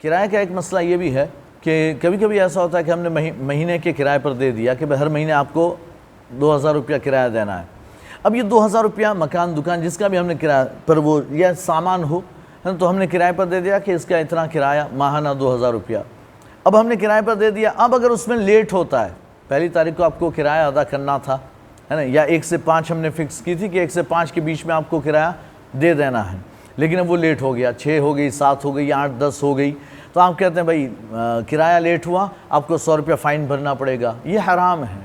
کرایہ کا ایک مسئلہ یہ بھی ہے کہ کبھی کبھی ایسا ہوتا ہے کہ ہم نے مہینے کے کرائے پر دے دیا کہ ہر مہینے آپ کو 2000 روپیہ کرایہ دینا ہے. اب یہ 2000 روپیہ مکان دکان جس کا بھی ہم نے کرایہ پر وہ یا سامان ہو تو ہم نے کرایہ پر دے دیا کہ اس کا اتنا کرایہ ماہانہ 2000 روپیہ. اب ہم نے کرایہ پر دے دیا. اب اگر اس میں لیٹ ہوتا ہے, پہلی تاریخ کو آپ کو کرایہ ادا کرنا تھا ہے نا, یا 1 سے 5 ہم نے فکس کی تھی کہ 1 سے 5 کے بیچ میں آپ کو کرایہ دے دینا ہے, لیکن اب وہ لیٹ ہو گیا, 6 ہو گئی, 7 ہو گئی, 8 10 ہو گئی, تو آپ کہتے ہیں بھائی کرایہ لیٹ ہوا, آپ کو 100 روپیہ فائن بھرنا پڑے گا. یہ حرام ہے,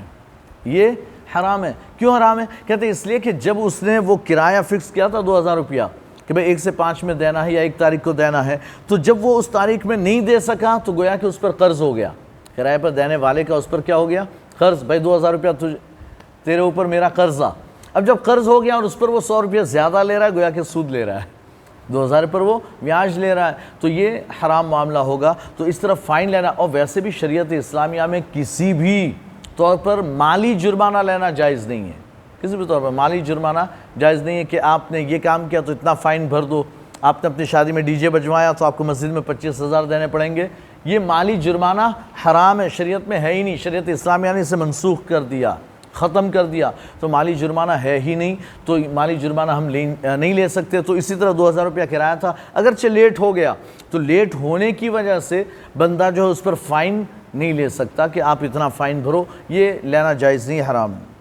یہ حرام ہے. کیوں حرام ہے؟ کہتے ہیں اس لیے کہ جب اس نے وہ کرایہ فکس کیا تھا 2000 روپیہ کہ بھئی 1 سے 5 میں دینا ہے یا 1 تاریخ کو دینا ہے, تو جب وہ اس تاریخ میں نہیں دے سکا تو گویا کہ اس پر قرض ہو گیا. کرایہ پر دینے والے کا اس پر کیا ہو گیا؟ قرض. بھائی 2000 روپیہ تیرے اوپر میرا قرضہ. اب جب قرض ہو گیا اور اس پر وہ 100 روپیہ زیادہ لے رہا ہے, گویا کہ سود لے رہا ہے, 2000 پر وہ بیاج لے رہا ہے, تو یہ حرام معاملہ ہوگا. تو اس طرح فائن لینا, اور ویسے بھی شریعت اسلامیہ میں کسی بھی طور پر مالی جرمانہ لینا جائز نہیں ہے. کسی بھی طور پر مالی جرمانہ جائز نہیں ہے کہ آپ نے یہ کام کیا تو اتنا فائن بھر دو, آپ نے اپنی شادی میں ڈی جے بجوایا تو آپ کو مسجد میں 25,000 دینے پڑیں گے. یہ مالی جرمانہ حرام ہے, شریعت میں ہے ہی نہیں. شریعت اسلامیہ نے اسے منسوخ کر دیا, ختم کر دیا, تو مالی جرمانہ ہے ہی نہیں, تو مالی جرمانہ ہم نہیں لے سکتے. تو اسی طرح 2000 روپیہ کرایہ تھا, اگرچہ لیٹ ہو گیا تو لیٹ ہونے کی وجہ سے بندہ جو ہے اس پر فائن نہیں لے سکتا کہ آپ اتنا فائن بھرو, یہ لینا جائز نہیں, حرام ہے.